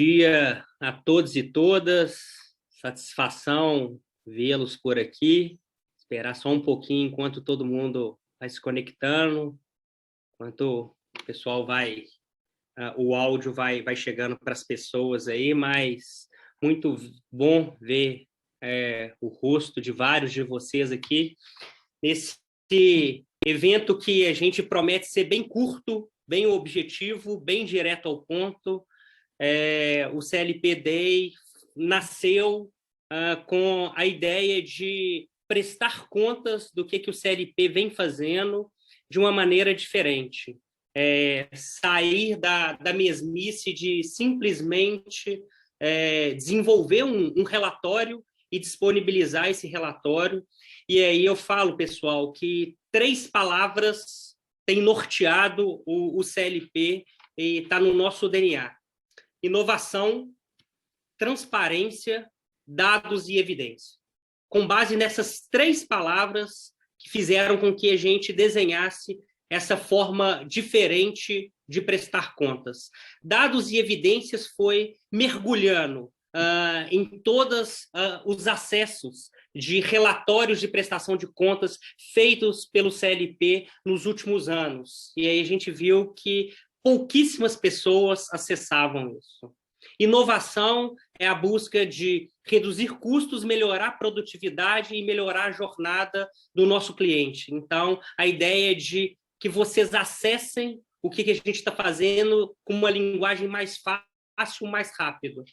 Dia a todos e todas, satisfação vê-los por aqui, esperar só um pouquinho enquanto todo mundo vai se conectando, enquanto o pessoal o áudio vai chegando para as pessoas aí, mas muito bom ver o rosto de vários de vocês aqui, nesse evento que a gente promete ser bem curto, bem objetivo, bem direto ao ponto. O CLP Day nasceu com a ideia de prestar contas do que o CLP vem fazendo de uma maneira diferente. Sair da mesmice de simplesmente desenvolver um relatório e disponibilizar esse relatório. E aí eu falo, pessoal, que 3 palavras têm norteado o CLP e está no nosso DNA: inovação, transparência, dados e evidência. Com base nessas 3 palavras que fizeram com que a gente desenhasse essa forma diferente de prestar contas. Dados e evidências foi mergulhando em todos os acessos de relatórios de prestação de contas feitos pelo CLP nos últimos anos. E aí a gente viu que pouquíssimas pessoas acessavam isso. Inovação é a busca de reduzir custos, melhorar a produtividade e melhorar a jornada do nosso cliente. Então, a ideia de que vocês acessem o que a gente está fazendo com uma linguagem mais fácil, mais rápida.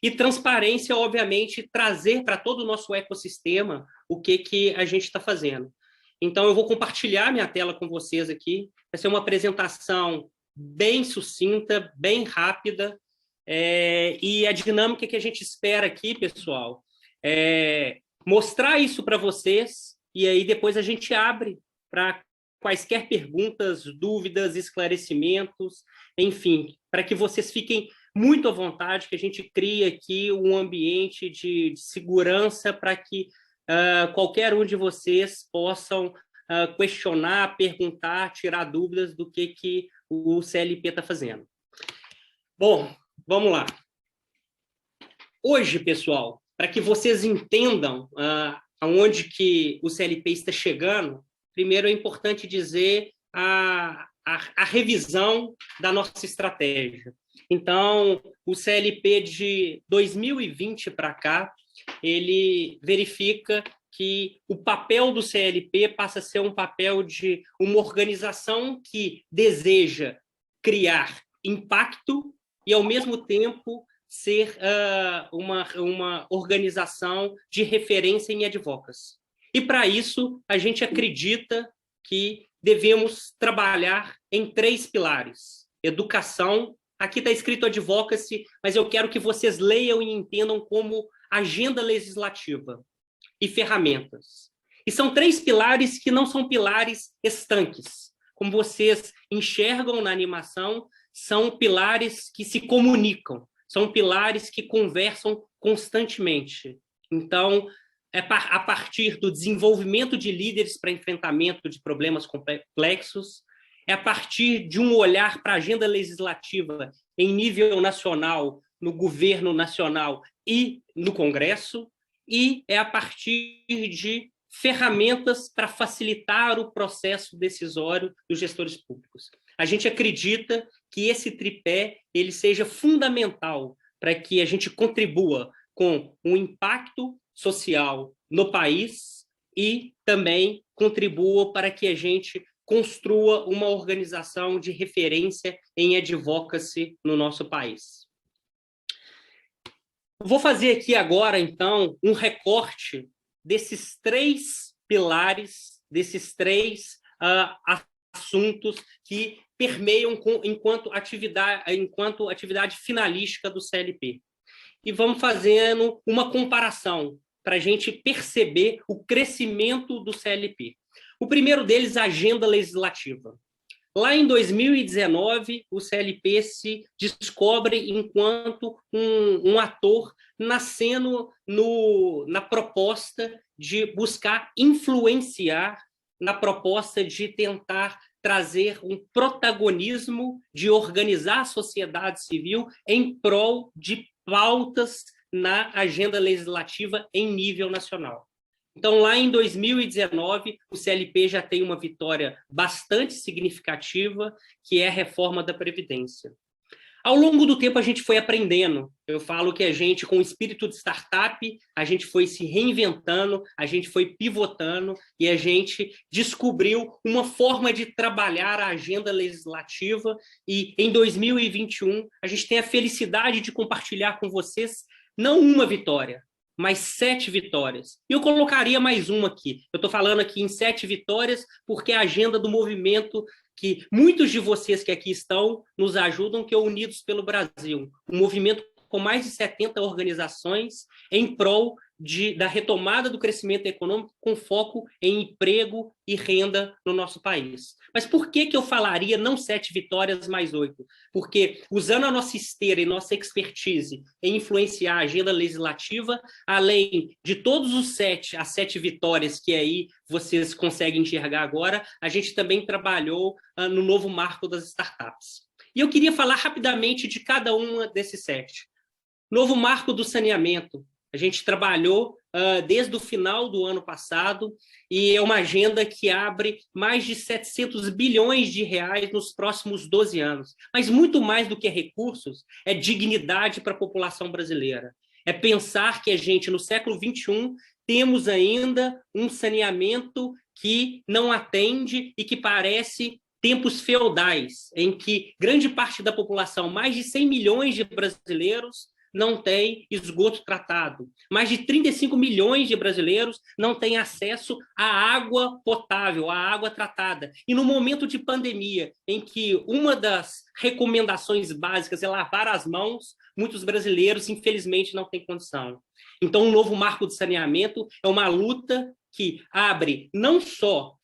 E transparência, obviamente, trazer para todo o nosso ecossistema o que a gente está fazendo. Então, eu vou compartilhar minha tela com vocês aqui. Vai ser uma apresentação bem sucinta, bem rápida, e a dinâmica que a gente espera aqui, pessoal, é mostrar isso para vocês, e aí depois a gente abre para quaisquer perguntas, dúvidas, esclarecimentos, enfim, para que vocês fiquem muito à vontade, que a gente crie aqui um ambiente de segurança para que qualquer um de vocês possam questionar, perguntar, tirar dúvidas do que o CLP está fazendo. Bom, vamos lá. Hoje, pessoal, para que vocês entendam aonde que o CLP está chegando, primeiro é importante dizer a revisão da nossa estratégia. Então, o CLP de 2020 para cá, ele verifica que o papel do CLP passa a ser um papel de uma organização que deseja criar impacto e, ao mesmo tempo, ser uma organização de referência em advocacy. E, para isso, a gente acredita que devemos trabalhar em 3 pilares. Educação, aqui está escrito advocacy, mas eu quero que vocês leiam e entendam como agenda legislativa e ferramentas. E são 3 pilares que não são pilares estanques. Como vocês enxergam na animação, são pilares que se comunicam, são pilares que conversam constantemente. Então, a partir do desenvolvimento de líderes para enfrentamento de problemas complexos, é a partir de um olhar para a agenda legislativa em nível nacional, no governo nacional e no Congresso, e é a partir de ferramentas para facilitar o processo decisório dos gestores públicos. A gente acredita que esse tripé ele seja fundamental para que a gente contribua com um impacto social no país e também contribua para que a gente construa uma organização de referência em advocacy no nosso país. Vou fazer aqui agora, então, um recorte desses 3 pilares, desses 3 assuntos que permeiam enquanto atividade finalística do CLP. E vamos fazendo uma comparação para a gente perceber o crescimento do CLP. O primeiro deles, a agenda legislativa. Lá em 2019, o CLP se descobre enquanto um ator nascendo na proposta de buscar influenciar, na proposta de tentar trazer um protagonismo de organizar a sociedade civil em prol de pautas na agenda legislativa em nível nacional. Então, lá em 2019, o CLP já tem uma vitória bastante significativa, que é a reforma da Previdência. Ao longo do tempo, a gente foi aprendendo. Eu falo que a gente, com o espírito de startup, a gente foi se reinventando, a gente foi pivotando e a gente descobriu uma forma de trabalhar a agenda legislativa. E em 2021, a gente tem a felicidade de compartilhar com vocês não uma vitória, mais 7 vitórias. E eu colocaria mais uma aqui. Eu estou falando aqui em 7 vitórias porque a agenda do movimento que muitos de vocês que aqui estão nos ajudam, que é o Unidos pelo Brasil, um movimento com mais de 70 organizações em prol da retomada do crescimento econômico com foco em emprego e renda no nosso país. Mas por que eu falaria não 7 vitórias mais 8? Porque usando a nossa esteira e nossa expertise em influenciar a agenda legislativa, além de todos as 7 vitórias que aí vocês conseguem enxergar agora, a gente também trabalhou no novo marco das startups. E eu queria falar rapidamente de cada uma desses 7. Novo marco do saneamento. A gente trabalhou desde o final do ano passado e é uma agenda que abre mais de 700 bilhões de reais nos próximos 12 anos. Mas muito mais do que recursos, é dignidade para a população brasileira. É pensar que a gente, no século XXI, temos ainda um saneamento que não atende e que parece tempos feudais, em que grande parte da população, mais de 100 milhões de brasileiros, não tem esgoto tratado. Mais de 35 milhões de brasileiros não têm acesso à água potável, à água tratada. E no momento de pandemia, em que uma das recomendações básicas é lavar as mãos, muitos brasileiros, infelizmente, não têm condição. Então, o novo marco de saneamento é uma luta que abre não só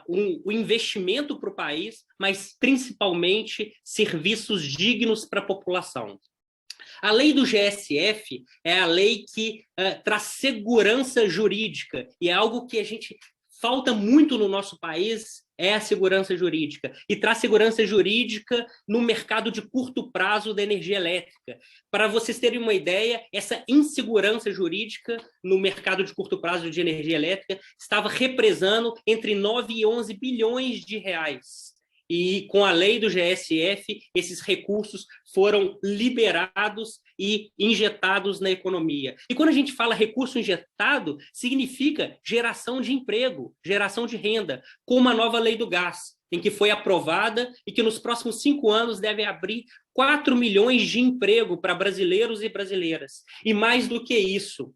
o investimento para o país, mas principalmente serviços dignos para a população. A lei do GSF é a lei que traz segurança jurídica, e é algo que a gente falta muito no nosso país, é a segurança jurídica. E traz segurança jurídica no mercado de curto prazo da energia elétrica. Para vocês terem uma ideia, essa insegurança jurídica no mercado de curto prazo de energia elétrica estava represando entre 9 e 11 bilhões de reais. E com a lei do GSF, esses recursos foram liberados e injetados na economia. E quando a gente fala recurso injetado, significa geração de emprego, geração de renda, como a nova lei do gás, em que foi aprovada e que nos próximos 5 anos deve abrir 4 milhões de emprego para brasileiros e brasileiras. E mais do que isso,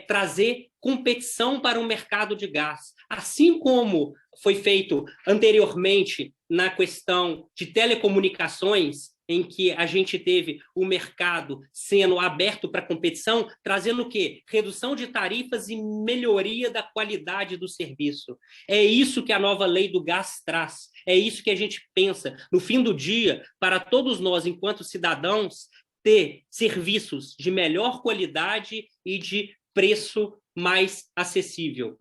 trazer competição para o mercado de gás. Assim como foi feito anteriormente na questão de telecomunicações, em que a gente teve o mercado sendo aberto para competição, trazendo o quê? Redução de tarifas e melhoria da qualidade do serviço. É isso que a nova lei do gás traz. É isso que a gente pensa. No fim do dia, para todos nós, enquanto cidadãos, ter serviços de melhor qualidade e de preço mais acessível.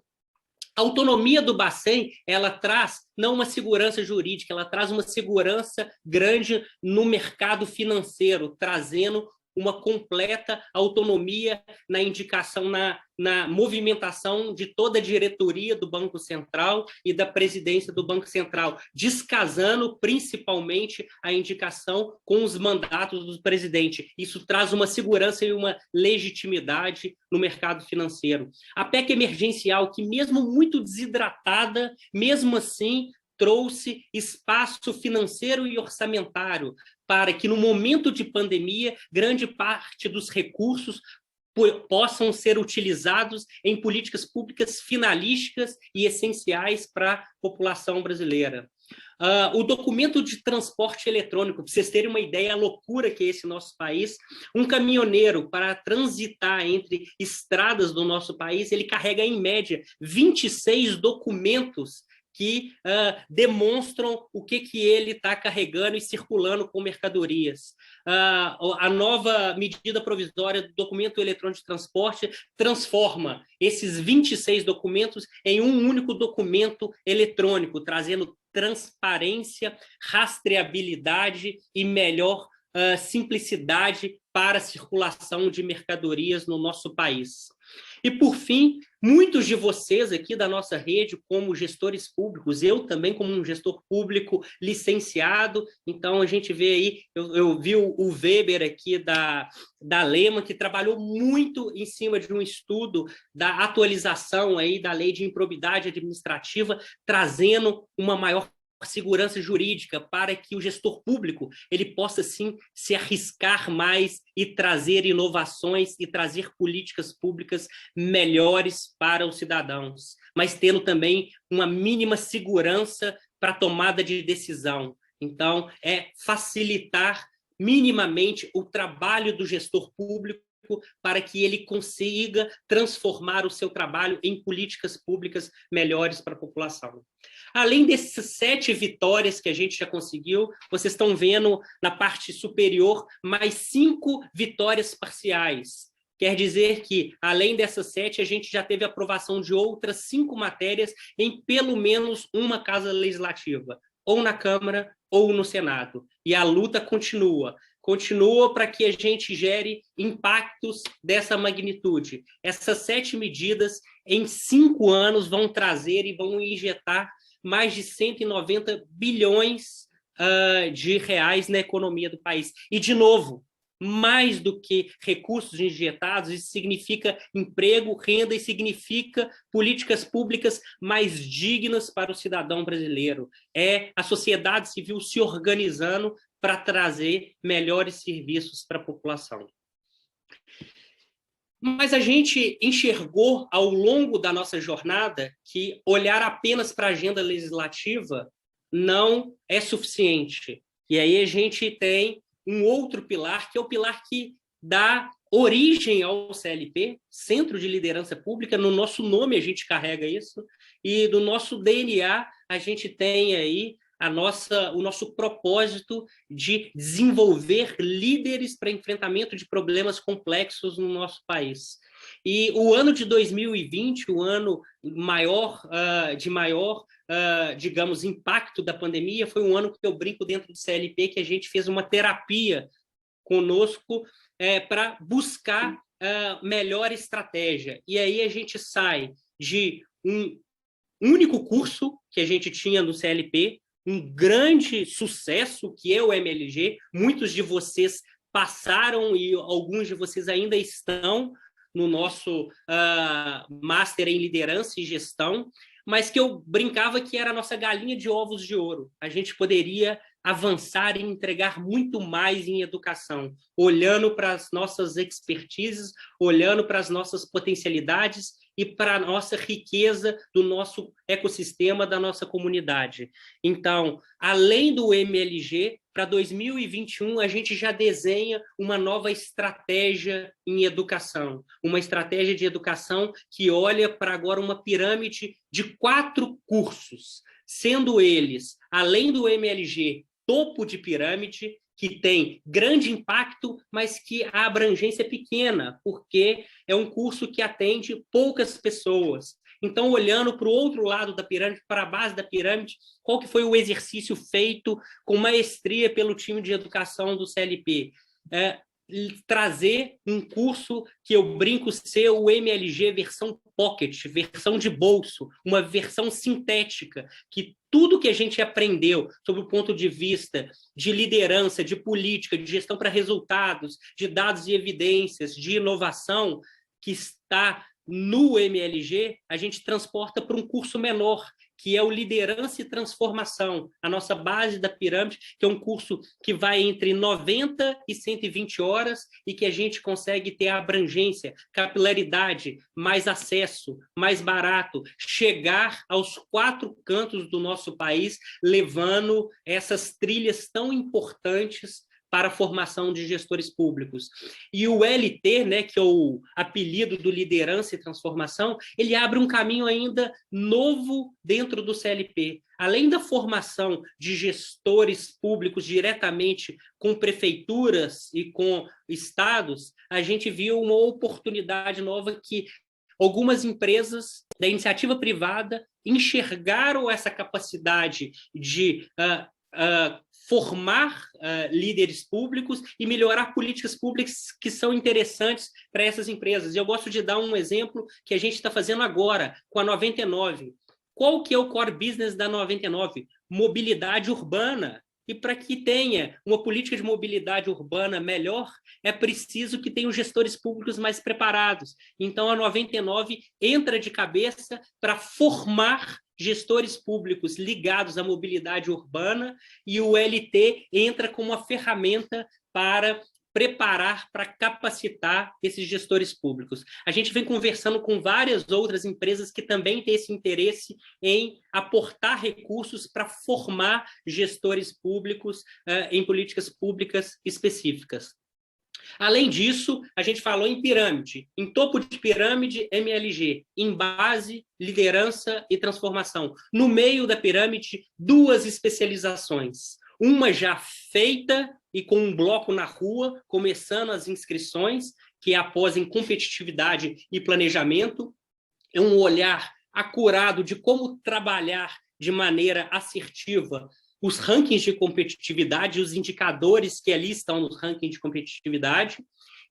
A autonomia do Bacen, ela traz não uma segurança jurídica, ela traz uma segurança grande no mercado financeiro, trazendo uma completa autonomia na indicação, na movimentação de toda a diretoria do Banco Central e da presidência do Banco Central, descasando principalmente a indicação com os mandatos do presidente. Isso traz uma segurança e uma legitimidade no mercado financeiro. A PEC emergencial, que mesmo muito desidratada, mesmo assim trouxe espaço financeiro e orçamentário para que, no momento de pandemia, grande parte dos recursos possam ser utilizados em políticas públicas finalísticas e essenciais para a população brasileira. O documento de transporte eletrônico, para vocês terem uma ideia, a loucura que é esse nosso país, um caminhoneiro, para transitar entre estradas do nosso país, ele carrega, em média, 26 documentos que demonstram o que ele está carregando e circulando com mercadorias. A nova medida provisória do documento eletrônico de transporte transforma esses 26 documentos em um único documento eletrônico, trazendo transparência, rastreabilidade e melhor simplicidade para a circulação de mercadorias no nosso país. E, por fim, muitos de vocês aqui da nossa rede, como gestores públicos, eu também como um gestor público licenciado, então a gente vê aí, eu vi o Weber aqui da Lema, que trabalhou muito em cima de um estudo da atualização aí da lei de improbidade administrativa, trazendo uma maior segurança jurídica para que o gestor público ele possa sim se arriscar mais e trazer inovações e trazer políticas públicas melhores para os cidadãos, mas tendo também uma mínima segurança para a tomada de decisão. Então, é facilitar minimamente o trabalho do gestor público para que ele consiga transformar o seu trabalho em políticas públicas melhores para a população. Além dessas 7 vitórias que a gente já conseguiu, vocês estão vendo na parte superior mais 5 vitórias parciais. Quer dizer que, além dessas 7, a gente já teve aprovação de outras 5 matérias em pelo menos uma casa legislativa, ou na Câmara ou no Senado. E a luta continua para que a gente gere impactos dessa magnitude. Essas 7 medidas, em 5 anos, vão trazer e vão injetar mais de 190 bilhões de reais na economia do país. E, de novo, mais do que recursos injetados, isso significa emprego, renda e significa políticas públicas mais dignas para o cidadão brasileiro. É a sociedade civil se organizando para trazer melhores serviços para a população. Mas a gente enxergou ao longo da nossa jornada que olhar apenas para a agenda legislativa não é suficiente. E aí a gente tem um outro pilar, que é o pilar que dá origem ao CLP, Centro de Liderança Pública. No nosso nome a gente carrega isso, e do nosso DNA a gente tem aí o nosso propósito de desenvolver líderes para enfrentamento de problemas complexos no nosso país. E o ano de 2020, o ano de maior, digamos, impacto da pandemia, foi um ano que eu brinco dentro do CLP, que a gente fez uma terapia conosco para buscar melhor estratégia. E aí a gente sai de um único curso que a gente tinha no CLP, um grande sucesso, que é o MLG. Muitos de vocês passaram e alguns de vocês ainda estão no nosso Master em Liderança e Gestão, mas que eu brincava que era a nossa galinha de ovos de ouro. A gente poderia avançar e entregar muito mais em educação, olhando para as nossas expertises, olhando para as nossas potencialidades e para a nossa riqueza do nosso ecossistema, da nossa comunidade. Então, além do MLG, para 2021, a gente já desenha uma nova estratégia em educação, uma estratégia de educação que olha para agora uma pirâmide de 4 cursos, sendo eles, além do MLG, topo de pirâmide, que tem grande impacto, mas que a abrangência é pequena, porque é um curso que atende poucas pessoas. Então, olhando para o outro lado da pirâmide, para a base da pirâmide, qual que foi o exercício feito com maestria pelo time de educação do CLP? Trazer um curso que eu brinco ser o MLG versão pocket, versão de bolso, uma versão sintética, que tudo que a gente aprendeu sobre o ponto de vista de liderança, de política, de gestão para resultados, de dados e evidências, de inovação, que está no MLG, a gente transporta para um curso menor, que é o Liderança e Transformação, a nossa base da pirâmide, que é um curso que vai entre 90 e 120 horas e que a gente consegue ter abrangência, capilaridade, mais acesso, mais barato, chegar aos 4 cantos do nosso país, levando essas trilhas tão importantes para a formação de gestores públicos. E o LT, né, que é o apelido do Liderança e Transformação, ele abre um caminho ainda novo dentro do CLP. Além da formação de gestores públicos diretamente com prefeituras e com estados, a gente viu uma oportunidade nova que, algumas empresas da iniciativa privada enxergaram essa capacidade de formar líderes públicos e melhorar políticas públicas que são interessantes para essas empresas. E eu gosto de dar um exemplo que a gente está fazendo agora com a 99. Qual que é o core business da 99? Mobilidade urbana. E para que tenha uma política de mobilidade urbana melhor, é preciso que tenham gestores públicos mais preparados. Então, a 99 entra de cabeça para formar gestores públicos ligados à mobilidade urbana, e o LT entra como uma ferramenta para preparar, para capacitar esses gestores públicos. A gente vem conversando com várias outras empresas que também têm esse interesse em aportar recursos para formar gestores públicos em políticas públicas específicas. Além disso, a gente falou em pirâmide, em topo de pirâmide, MLG, em base, liderança e transformação. No meio da pirâmide, 2 especializações. Uma já feita e com um bloco na rua, começando as inscrições, que é a pós em competitividade e planejamento. É um olhar acurado de como trabalhar de maneira assertiva os rankings de competitividade, os indicadores que ali estão nos rankings de competitividade.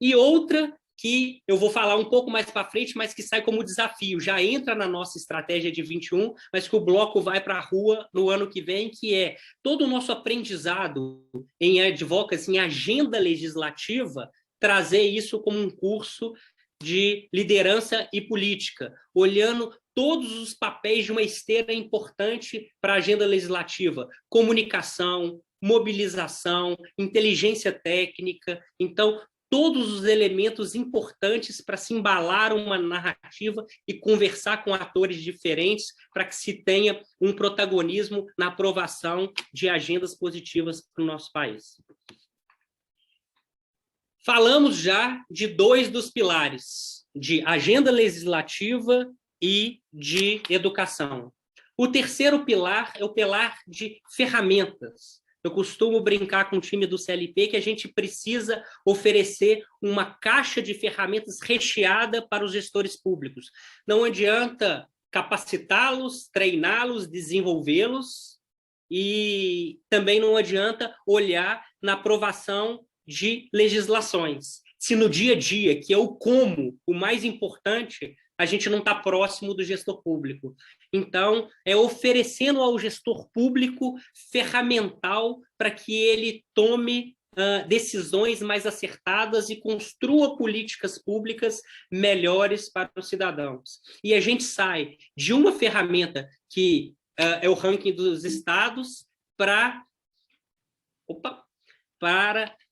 E outra que eu vou falar um pouco mais para frente, mas que sai como desafio, já entra na nossa estratégia de 21, mas que o bloco vai para a rua no ano que vem, que é todo o nosso aprendizado em advocacy, em agenda legislativa, trazer isso como um curso de liderança e política, olhando todos os papéis de uma esteira importante para a agenda legislativa: comunicação, mobilização, inteligência técnica. Então, todos os elementos importantes para se embalar uma narrativa e conversar com atores diferentes para que se tenha um protagonismo na aprovação de agendas positivas para o nosso país. Falamos já de 2 dos pilares, de agenda legislativa e de educação. O terceiro pilar é o pilar de ferramentas. Eu costumo brincar com o time do CLP que a gente precisa oferecer uma caixa de ferramentas recheada para os gestores públicos. Não adianta capacitá-los, treiná-los, desenvolvê-los, e também não adianta olhar na aprovação de legislações. Se no dia a dia, que é o como, o mais importante, a gente não está próximo do gestor público. Então, é oferecendo ao gestor público ferramental para que ele tome decisões mais acertadas e construa políticas públicas melhores para os cidadãos. E a gente sai de uma ferramenta que é o ranking dos estados para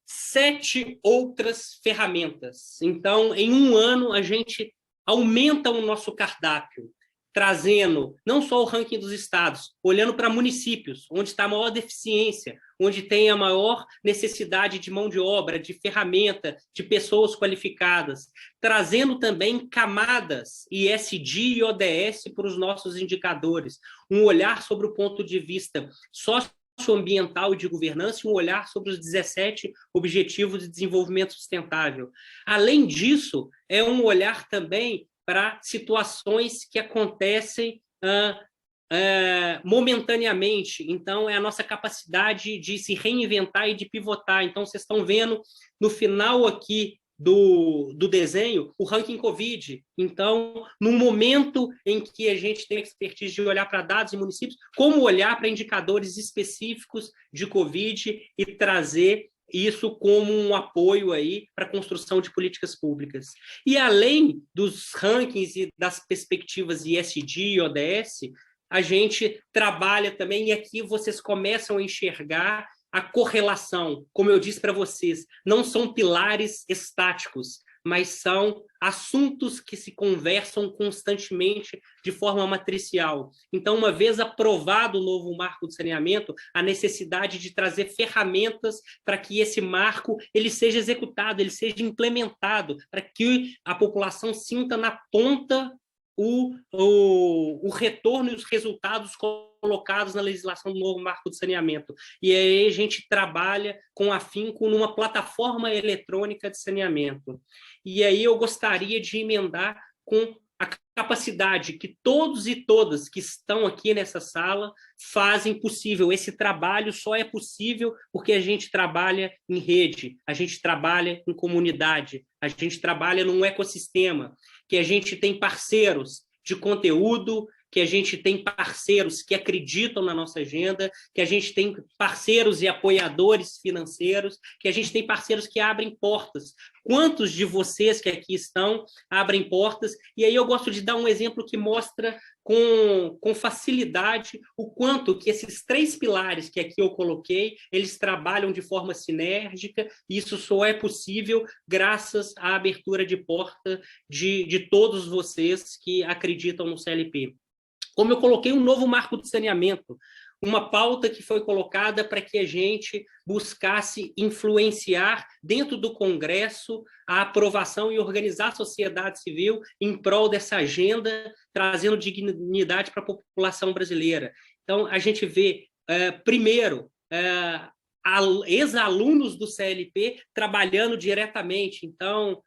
7 outras ferramentas. Então, em um ano, a gente aumenta o nosso cardápio, trazendo não só o ranking dos estados, olhando para municípios, onde está a maior deficiência, onde tem a maior necessidade de mão de obra, de ferramenta, de pessoas qualificadas, trazendo também camadas, ISD e ODS para os nossos indicadores, um olhar sobre o ponto de vista socioambiental e de governança, e um olhar sobre os 17 Objetivos de Desenvolvimento Sustentável. Além disso, é um olhar também para situações que acontecem momentaneamente. Então, é a nossa capacidade de se reinventar e de pivotar. Então, vocês estão vendo no final aqui do desenho o ranking Covid. Então, no momento em que a gente tem a expertise de olhar para dados e municípios, como olhar para indicadores específicos de Covid e trazer isso como um apoio aí para a construção de políticas públicas. E além dos rankings e das perspectivas ISD e ODS, a gente trabalha também, e aqui vocês começam a enxergar a correlação. Como eu disse para vocês, não são pilares estáticos, mas são assuntos que se conversam constantemente de forma matricial. Então, uma vez aprovado o novo marco de saneamento, a necessidade de trazer ferramentas para que esse marco ele seja executado, ele seja implementado, para que a população sinta na ponta o retorno e os resultados colocados na legislação do novo marco de saneamento. E aí a gente trabalha com afinco numa plataforma eletrônica de saneamento. E aí eu gostaria de emendar com a capacidade que todos e todas que estão aqui nessa sala fazem possível. Esse trabalho só é possível porque a gente trabalha em rede, a gente trabalha em comunidade, a gente trabalha num ecossistema, que a gente tem parceiros de conteúdo, que a gente tem parceiros que acreditam na nossa agenda, que a gente tem parceiros e apoiadores financeiros, que a gente tem parceiros que abrem portas. Quantos de vocês que aqui estão abrem portas? E aí eu gosto de dar um exemplo que mostra com facilidade o quanto que esses 3 pilares que aqui eu coloquei, eles trabalham de forma sinérgica, e isso só é possível graças à abertura de porta de todos vocês que acreditam no CLP. Como eu coloquei um novo marco de saneamento, uma pauta que foi colocada para que a gente buscasse influenciar dentro do Congresso a aprovação e organizar a sociedade civil em prol dessa agenda, trazendo dignidade para a população brasileira. Então, a gente vê, primeiro, ex-alunos do CLP trabalhando diretamente. Então,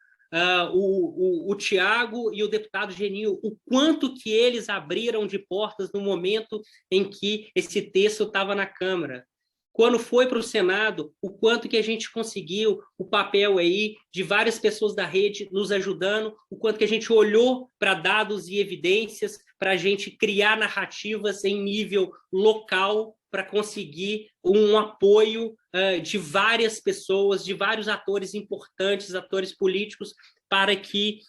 o Tiago e o deputado Geninho, o quanto que eles abriram de portas no momento em que esse texto estava na Câmara. Quando foi para o Senado, o quanto que a gente conseguiu o papel aí de várias pessoas da rede nos ajudando, o quanto que a gente olhou para dados e evidências para a gente criar narrativas em nível local para conseguir um apoio de várias pessoas, de vários atores importantes, atores políticos, para que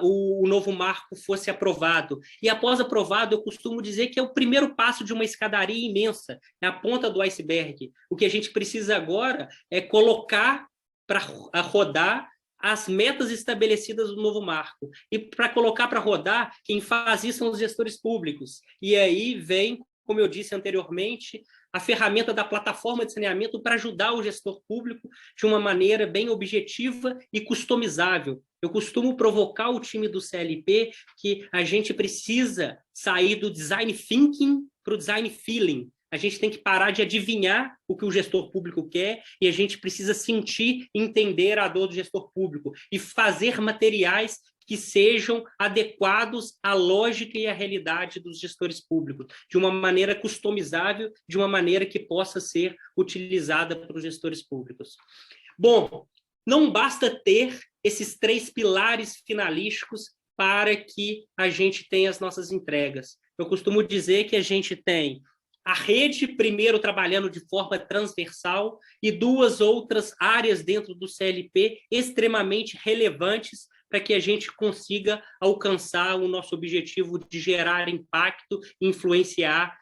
o novo marco fosse aprovado. E após aprovado, eu costumo dizer que é o primeiro passo de uma escadaria imensa, é a ponta do iceberg. O que a gente precisa agora é colocar para rodar as metas estabelecidas do novo marco. E para colocar para rodar, quem faz isso são os gestores públicos. E aí vem, como eu disse anteriormente, a ferramenta da plataforma de saneamento para ajudar o gestor público de uma maneira bem objetiva e customizável. Eu costumo provocar o time do CLP que a gente precisa sair do design thinking para o design feeling. A gente tem que parar de adivinhar o que o gestor público quer e a gente precisa sentir e entender a dor do gestor público e fazer materiais que sejam adequados à lógica e à realidade dos gestores públicos, de uma maneira customizável, de uma maneira que possa ser utilizada pelos gestores públicos. Bom, não basta ter esses 3 pilares finalísticos para que a gente tenha as nossas entregas. Eu costumo dizer que a gente tem a rede, primeiro, trabalhando de forma transversal, e 2 outras áreas dentro do CLP extremamente relevantes para que a gente consiga alcançar o nosso objetivo de gerar impacto e influenciar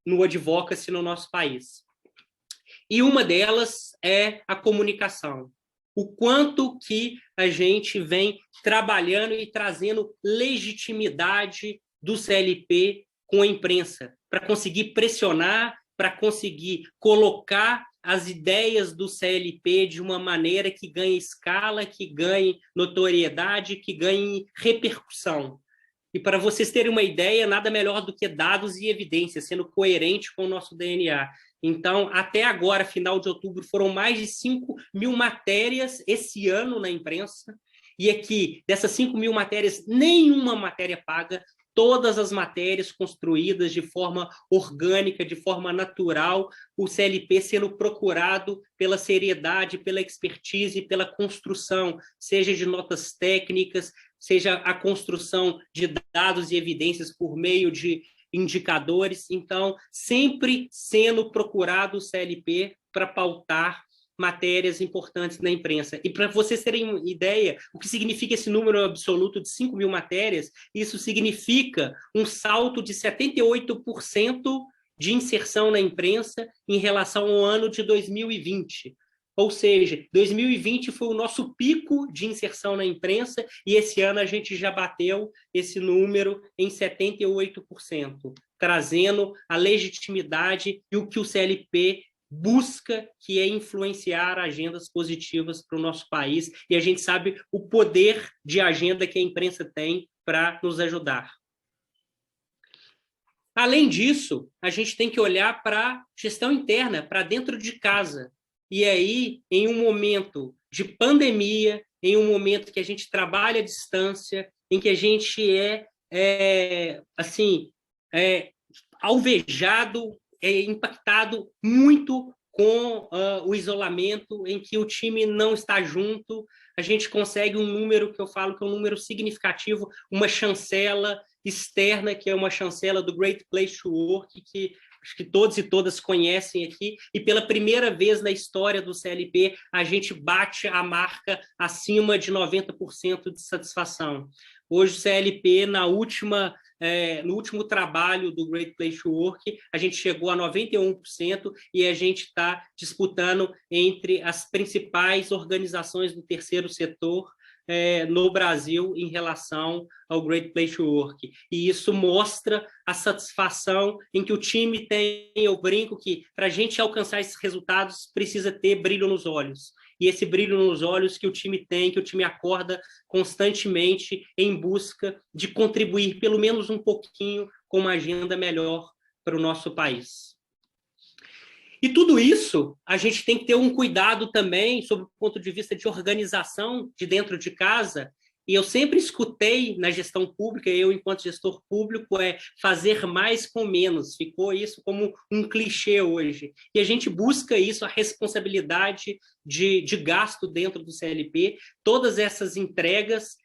no advocacy no nosso país. E uma delas é a comunicação. O quanto que a gente vem trabalhando e trazendo legitimidade do CLP com a imprensa, para conseguir pressionar, para conseguir colocar as ideias do CLP de uma maneira que ganhe escala, que ganhe notoriedade, que ganhe repercussão. E para vocês terem uma ideia, nada melhor do que dados e evidências, sendo coerente com o nosso DNA. Então, até agora, final de outubro, foram mais de 5.000 matérias esse ano na imprensa, e aqui, dessas 5.000 matérias, nenhuma matéria paga, todas as matérias construídas de forma orgânica, de forma natural, o CLP sendo procurado pela seriedade, pela expertise, pela construção, seja de notas técnicas, seja a construção de dados e evidências por meio de indicadores. Então, sempre sendo procurado o CLP para pautar matérias importantes na imprensa. E para vocês terem ideia, o que significa esse número absoluto de 5.000 matérias, isso significa um salto de 78% de inserção na imprensa em relação ao ano de 2020. Ou seja, 2020 foi o nosso pico de inserção na imprensa e esse ano a gente já bateu esse número em 78%, trazendo a legitimidade e o que o CLP busca, que é influenciar agendas positivas para o nosso país, e a gente sabe o poder de agenda que a imprensa tem para nos ajudar. Além disso, a gente tem que olhar para a gestão interna, para dentro de casa. E aí, em um momento de pandemia, em um momento que a gente trabalha à distância, em que a gente assim, alvejado, impactado muito com o isolamento, em que o time não está junto, a gente consegue um número que eu falo que é um número significativo, uma chancela externa, que é uma chancela do Great Place to Work, que acho que todos e todas conhecem aqui, e pela primeira vez na história do CLP, a gente bate a marca acima de 90% de satisfação. Hoje, o CLP, no último trabalho do Great Place to Work, a gente chegou a 91% e a gente está disputando entre as principais organizações do terceiro setor no Brasil em relação ao Great Place to Work. E isso mostra a satisfação em que o time tem. Eu brinco que para a gente alcançar esses resultados precisa ter brilho nos olhos. E esse brilho nos olhos que o time tem, que o time acorda constantemente em busca de contribuir pelo menos um pouquinho com uma agenda melhor para o nosso país. E tudo isso, a gente tem que ter um cuidado também sobre o ponto de vista de organização de dentro de casa. E eu sempre escutei na gestão pública, eu enquanto gestor público, fazer mais com menos. Ficou isso como um clichê hoje. E a gente busca isso, a responsabilidade de gasto dentro do CLP. Todas essas entregas,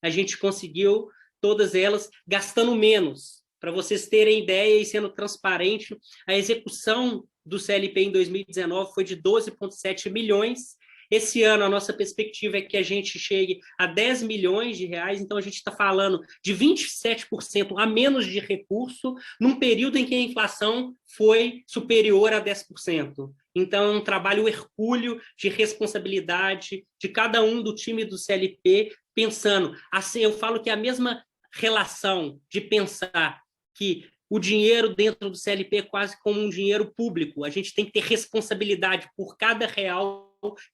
a gente conseguiu, todas elas, gastando menos. Para vocês terem ideia e sendo transparente, a execução do CLP em 2019 foi de 12,7 milhões. Esse ano, a nossa perspectiva é que a gente chegue a 10 milhões de reais, então a gente está falando de 27% a menos de recurso, num período em que a inflação foi superior a 10%. Então, é um trabalho hercúleo de responsabilidade de cada um do time do CLP, pensando. Assim, eu falo que é a mesma relação de pensar que o dinheiro dentro do CLP é quase como um dinheiro público. A gente tem que ter responsabilidade por cada real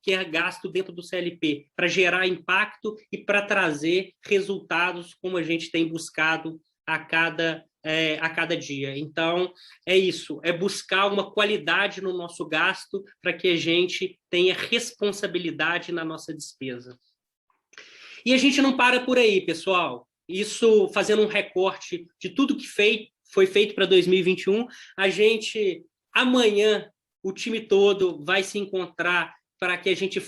que é gasto dentro do CLP, para gerar impacto e para trazer resultados como a gente tem buscado a cada dia. Então, é isso, é buscar uma qualidade no nosso gasto para que a gente tenha responsabilidade na nossa despesa. E a gente não para por aí, pessoal. Isso, fazendo um recorte de tudo que foi feito para 2021, a gente, amanhã, o time todo vai se encontrar para que a gente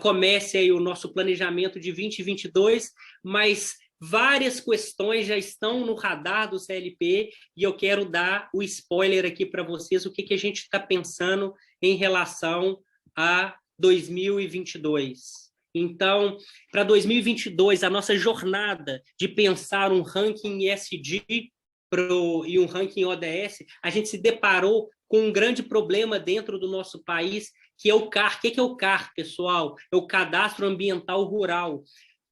comece aí o nosso planejamento de 2022, mas várias questões já estão no radar do CLP e eu quero dar o spoiler aqui para vocês, o que a gente está pensando em relação a 2022. Então, para 2022, a nossa jornada de pensar um ranking ESG e um ranking ODS, a gente se deparou com um grande problema dentro do nosso país, que é o CAR. O que é o CAR, pessoal? É o Cadastro Ambiental Rural.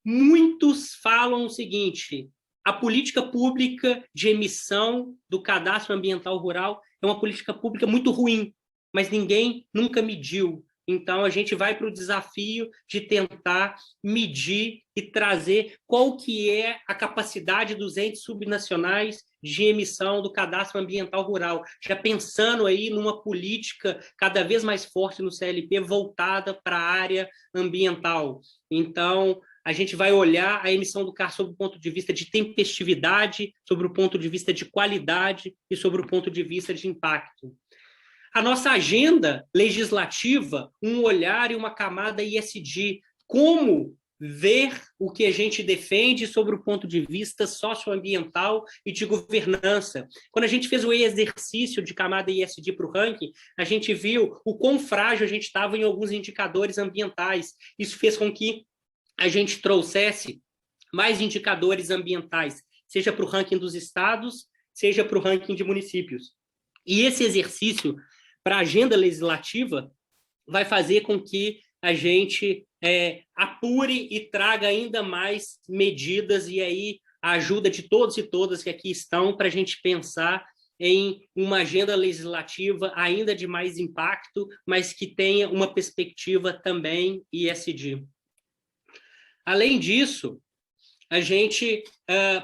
Muitos falam o seguinte: a política pública de emissão do Cadastro Ambiental Rural é uma política pública muito ruim, mas ninguém nunca mediu. Então, a gente vai para o desafio de tentar medir e trazer qual que é a capacidade dos entes subnacionais de emissão do Cadastro Ambiental Rural, já pensando aí numa política cada vez mais forte no CLP voltada para a área ambiental. Então, a gente vai olhar a emissão do CAR sob o ponto de vista de tempestividade, sobre o ponto de vista de qualidade e sobre o ponto de vista de impacto. A nossa agenda legislativa, um olhar e uma camada ESG, como ver o que a gente defende sobre o ponto de vista socioambiental e de governança. Quando a gente fez o exercício de camada ESG para o ranking, a gente viu o quão frágil a gente estava em alguns indicadores ambientais. Isso fez com que a gente trouxesse mais indicadores ambientais, seja para o ranking dos estados, seja para o ranking de municípios. E esse exercício para a agenda legislativa vai fazer com que a gente apure e traga ainda mais medidas, e aí a ajuda de todos e todas que aqui estão para a gente pensar em uma agenda legislativa ainda de mais impacto, mas que tenha uma perspectiva também ESG. Além disso, a gente,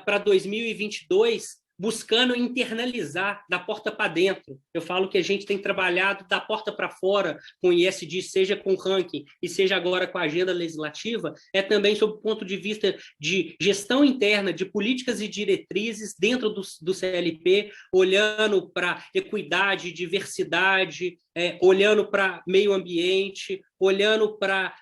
para 2022, buscando internalizar da porta para dentro. Eu falo que a gente tem trabalhado da porta para fora com o ISD, seja com o ranking e seja agora com a agenda legislativa, é também sob o ponto de vista de gestão interna, de políticas e diretrizes dentro do CLP, olhando para equidade, diversidade, olhando para meio ambiente, olhando para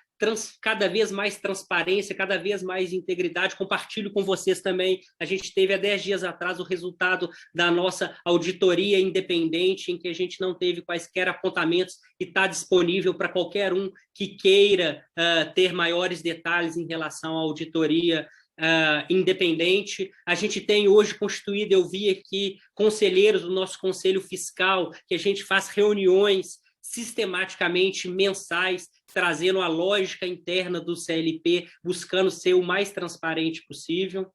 cada vez mais transparência, cada vez mais integridade. Compartilho com vocês também, a gente teve há 10 dias atrás o resultado da nossa auditoria independente, em que a gente não teve quaisquer apontamentos e está disponível para qualquer um que queira ter maiores detalhes em relação à auditoria independente. A gente tem hoje constituído, eu vi aqui, conselheiros do nosso Conselho Fiscal, que a gente faz reuniões sistematicamente mensais, trazendo a lógica interna do CLP, buscando ser o mais transparente possível.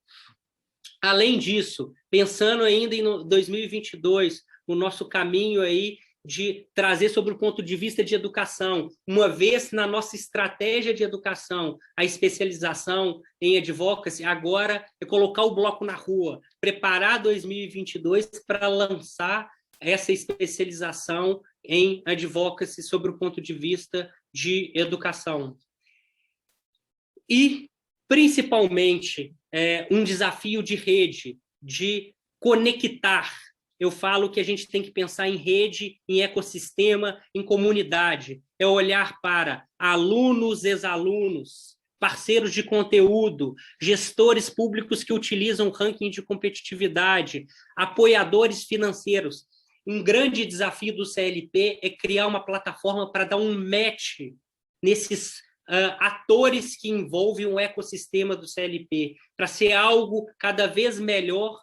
Além disso, pensando ainda em 2022, o nosso caminho aí de trazer sobre o ponto de vista de educação, uma vez na nossa estratégia de educação, a especialização em advocacy, agora é colocar o bloco na rua, preparar 2022 para lançar essa especialização em advocacy sobre o ponto de vista de educação. E, principalmente, um desafio de rede, de conectar. Eu falo que a gente tem que pensar em rede, em ecossistema, em comunidade. É olhar para alunos, ex-alunos, parceiros de conteúdo, gestores públicos que utilizam ranking de competitividade, apoiadores financeiros. Um grande desafio do CLP é criar uma plataforma para dar um match nesses atores que envolvem o ecossistema do CLP, para ser algo cada vez melhor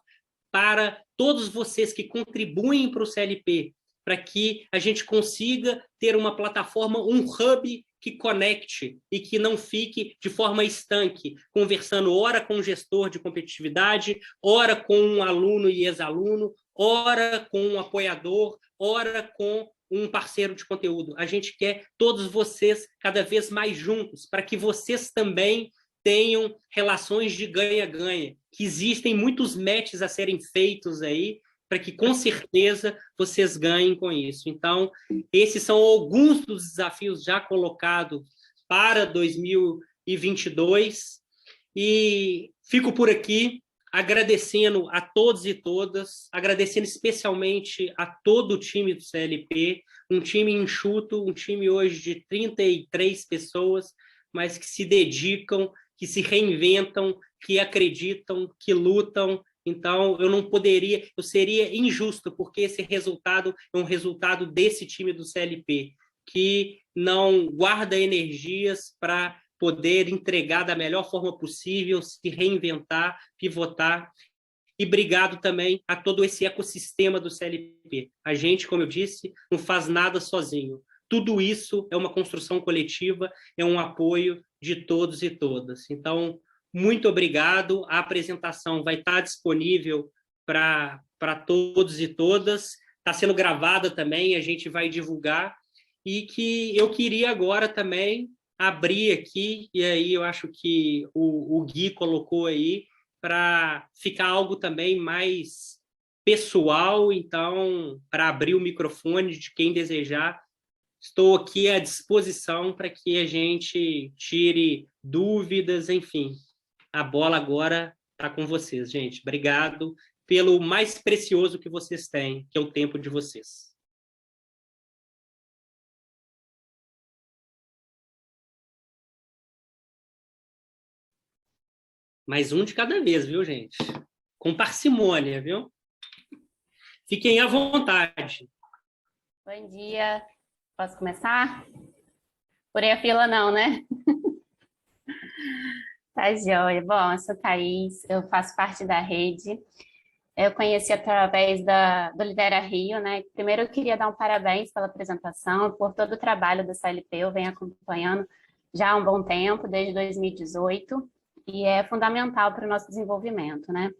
para todos vocês que contribuem para o CLP, para que a gente consiga ter uma plataforma, um hub que conecte e que não fique de forma estanque, conversando ora com o gestor de competitividade, ora com um aluno e ex-aluno, ora com um apoiador, ora com um parceiro de conteúdo. A gente quer todos vocês cada vez mais juntos, para que vocês também tenham relações de ganha-ganha, que existem muitos matches a serem feitos aí, para que, com certeza, vocês ganhem com isso. Então, esses são alguns dos desafios já colocados para 2022, e fico por aqui, agradecendo a todos e todas, agradecendo especialmente a todo o time do CLP, um time enxuto, um time hoje de 33 pessoas, mas que se dedicam, que se reinventam, que acreditam, que lutam. Então, eu seria injusto, porque esse resultado é um resultado desse time do CLP, que não guarda energias para poder entregar da melhor forma possível, se reinventar, pivotar. E obrigado também a todo esse ecossistema do CLP. A gente, como eu disse, não faz nada sozinho. Tudo isso é uma construção coletiva, é um apoio de todos e todas. Então, muito obrigado. A apresentação vai estar disponível para todos e todas. Está sendo gravada também, a gente vai divulgar. E que eu queria agora também abrir aqui, e aí eu acho que o Gui colocou aí, para ficar algo também mais pessoal. Então, para abrir o microfone de quem desejar, estou aqui à disposição para que a gente tire dúvidas, enfim. A bola agora está com vocês, gente. Obrigado pelo mais precioso que vocês têm, que é o tempo de vocês. Mais um de cada vez, viu, gente? Com parcimônia, viu? Fiquem à vontade. Bom dia. Posso começar? Furei a fila não, né? Tá joia. Bom, eu sou Thaís, eu faço parte da rede. Eu conheci através do Lidera Rio, né? Primeiro eu queria dar um parabéns pela apresentação, por todo o trabalho do CLP, eu venho acompanhando já há um bom tempo, desde 2018, e é fundamental para o nosso desenvolvimento, né?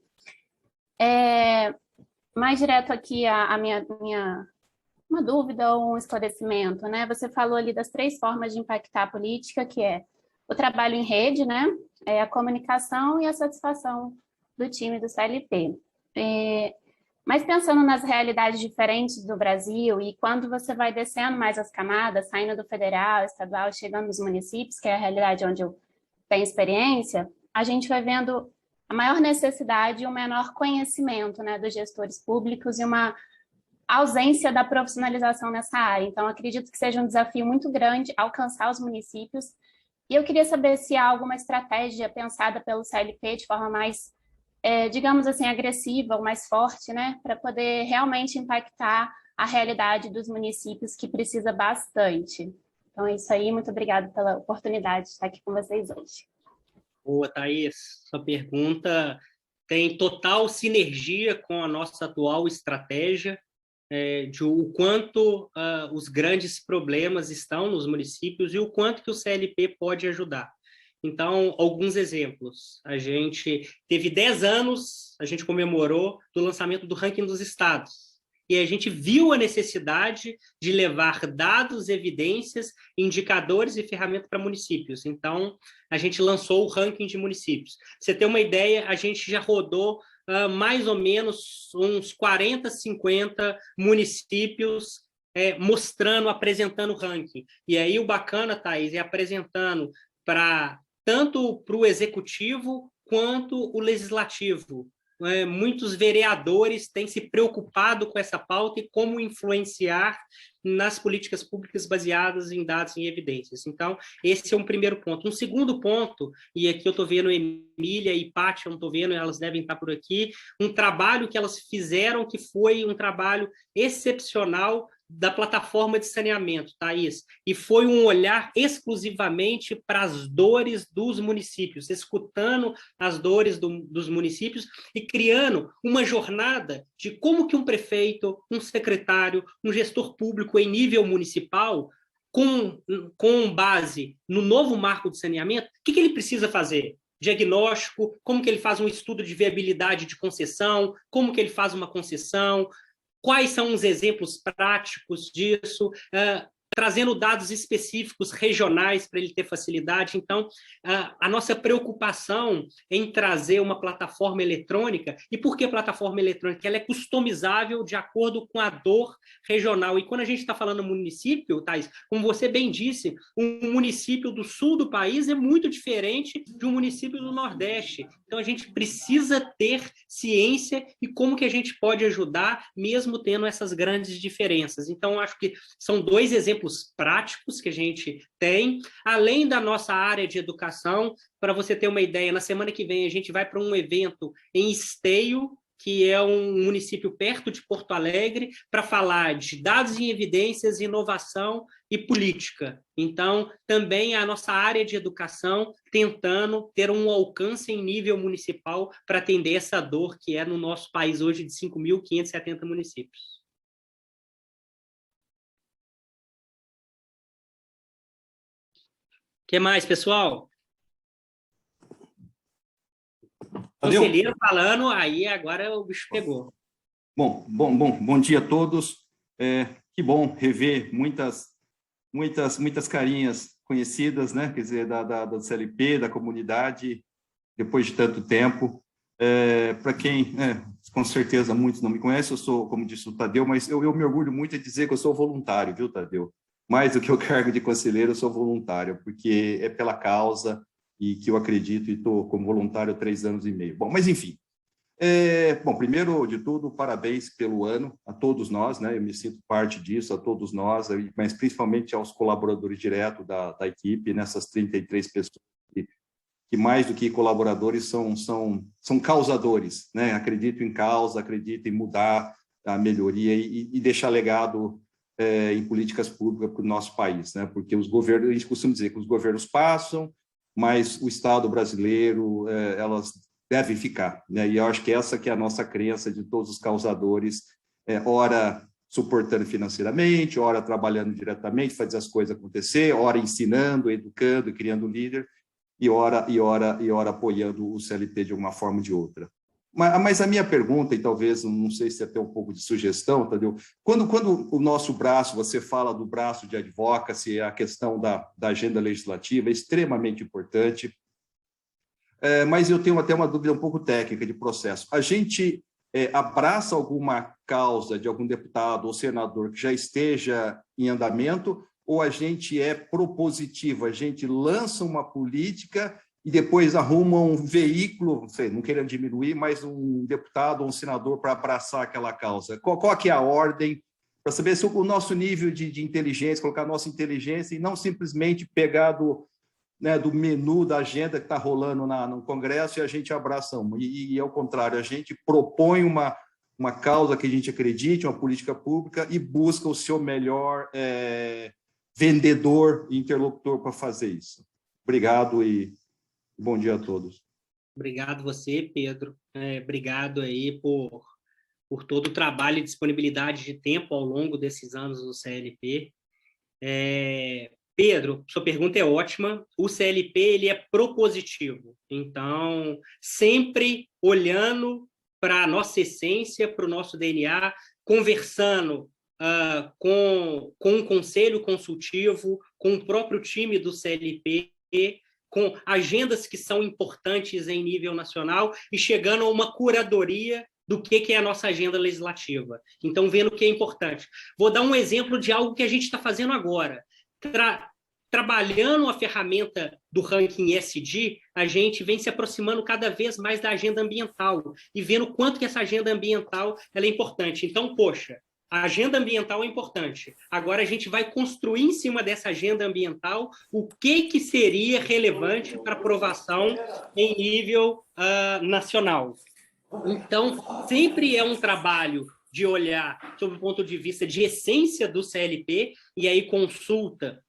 Mais direto aqui a minha uma dúvida ou um esclarecimento, né? Você falou ali das 3 formas de impactar a política, que é o trabalho em rede, né? A comunicação e a satisfação do time do CLP. Mas pensando nas realidades diferentes do Brasil e quando você vai descendo mais as camadas, saindo do federal, estadual, chegando nos municípios, que é a realidade onde eu tenho experiência, a gente vai vendo a maior necessidade e o menor conhecimento, né, dos gestores públicos e uma ausência da profissionalização nessa área. Então, acredito que seja um desafio muito grande alcançar os municípios. E eu queria saber se há alguma estratégia pensada pelo CLP de forma mais, digamos assim, agressiva ou mais forte, né, para poder realmente impactar a realidade dos municípios, que precisa bastante. Então, é isso aí. Muito obrigada pela oportunidade de estar aqui com vocês hoje. Boa, Thaís. Sua pergunta tem total sinergia com a nossa atual estratégia, de o quanto os grandes problemas estão nos municípios e o quanto que o CLP pode ajudar. Então, alguns exemplos. A gente teve 10 anos, a gente comemorou do lançamento do ranking dos estados. E a gente viu a necessidade de levar dados, evidências, indicadores e ferramentas para municípios. Então, a gente lançou o ranking de municípios. Pra você ter uma ideia, a gente já rodou mais ou menos uns 40, 50 municípios mostrando, apresentando o ranking. E aí o bacana, Thaís, é apresentando tanto para o executivo quanto o legislativo. Muitos vereadores têm se preocupado com essa pauta e como influenciar nas políticas públicas baseadas em dados e evidências. Então, esse é um primeiro ponto. Um segundo ponto, e aqui eu estou vendo Emília e Pátia, eu não estou vendo, elas devem estar por aqui, um trabalho que elas fizeram que foi um trabalho excepcional da plataforma de saneamento, Thaís, e foi um olhar exclusivamente para as dores dos municípios, escutando as dores dos municípios e criando uma jornada de como que um prefeito, um secretário, um gestor público em nível municipal, com base no novo marco de saneamento, o que ele precisa fazer? Diagnóstico, como que ele faz um estudo de viabilidade de concessão, como que ele faz uma concessão, quais são os exemplos práticos disso, trazendo dados específicos regionais para ele ter facilidade. Então, a nossa preocupação em trazer uma plataforma eletrônica, e por que plataforma eletrônica? Ela é customizável de acordo com a dor regional. E quando a gente está falando município, Thais, como você bem disse, um município do sul do país é muito diferente de um município do Nordeste. Então, a gente precisa ter ciência e como que a gente pode ajudar, mesmo tendo essas grandes diferenças. Então, acho que são dois exemplos práticos que a gente tem, além da nossa área de educação. Para você ter uma ideia, na semana que vem a gente vai para um evento em Esteio, que é um município perto de Porto Alegre, para falar de dados e evidências, inovação e política. Então, também a nossa área de educação tentando ter um alcance em nível municipal para atender essa dor que é no nosso país hoje de 5.570 municípios. O que mais, pessoal? Conselheiro falando, aí agora o bicho pegou. Bom dia a todos. Que bom rever muitas carinhas conhecidas, né? Quer dizer, da CLP, da comunidade, depois de tanto tempo. Para quem, com certeza, muitos não me conhecem, eu sou, como disse o Tadeu, mas eu me orgulho muito de dizer que eu sou voluntário, viu, Tadeu? Mais do que o cargo de conselheiro, eu sou voluntário, porque é pela causa e que eu acredito, e estou como voluntário há 3 anos e meio. Bom, mas enfim. Bom, primeiro de tudo, parabéns pelo ano a todos nós, né? Eu me sinto parte disso, a todos nós, mas principalmente aos colaboradores diretos da equipe, nessas 33 pessoas que mais do que colaboradores são causadores, né? Acredito em causa, acredito em mudar a melhoria e deixar legado em políticas públicas para o nosso país, né? Porque os governos, a gente costuma dizer que os governos passam, mas o Estado brasileiro, elas devem ficar, né? E eu acho que essa que é a nossa crença de todos os causadores, ora suportando financeiramente, ora trabalhando diretamente, fazer as coisas acontecer, ora ensinando, educando e criando líder, e ora apoiando o CLT de uma forma ou de outra. Mas a minha pergunta, e talvez, não sei se é até um pouco de sugestão, Tadeu, quando o nosso braço, você fala do braço de advocacy, a questão da agenda legislativa é extremamente importante, mas eu tenho até uma dúvida um pouco técnica de processo. A gente abraça alguma causa de algum deputado ou senador que já esteja em andamento, ou a gente é propositivo, a gente lança uma política e depois arruma um veículo, não sei, não querendo diminuir, mas um deputado ou um senador para abraçar aquela causa? Qual que é a ordem, para saber se o nosso nível de inteligência, colocar a nossa inteligência e não simplesmente pegar do menu da agenda que está rolando no Congresso e a gente abraça uma. E ao contrário, a gente propõe uma causa que a gente acredite, uma política pública, e busca o seu melhor vendedor e interlocutor para fazer isso. Obrigado e bom dia a todos. Obrigado você, Pedro. Obrigado aí por todo o trabalho e disponibilidade de tempo ao longo desses anos do CLP. Pedro, sua pergunta é ótima. O CLP ele é propositivo, então sempre olhando para a nossa essência, para o nosso DNA, conversando com o conselho consultivo, com o próprio time do CLP, com agendas que são importantes em nível nacional e chegando a uma curadoria do que é a nossa agenda legislativa. Então, vendo o que é importante. Vou dar um exemplo de algo que a gente está fazendo agora. Trabalhando a ferramenta do ranking ESG, a gente vem se aproximando cada vez mais da agenda ambiental e vendo quanto que essa agenda ambiental ela é importante. Então, poxa, a agenda ambiental é importante. Agora a gente vai construir em cima dessa agenda ambiental o que seria relevante para aprovação em nível nacional. Então, sempre é um trabalho de olhar sob o ponto de vista de essência do CLP, e aí consulta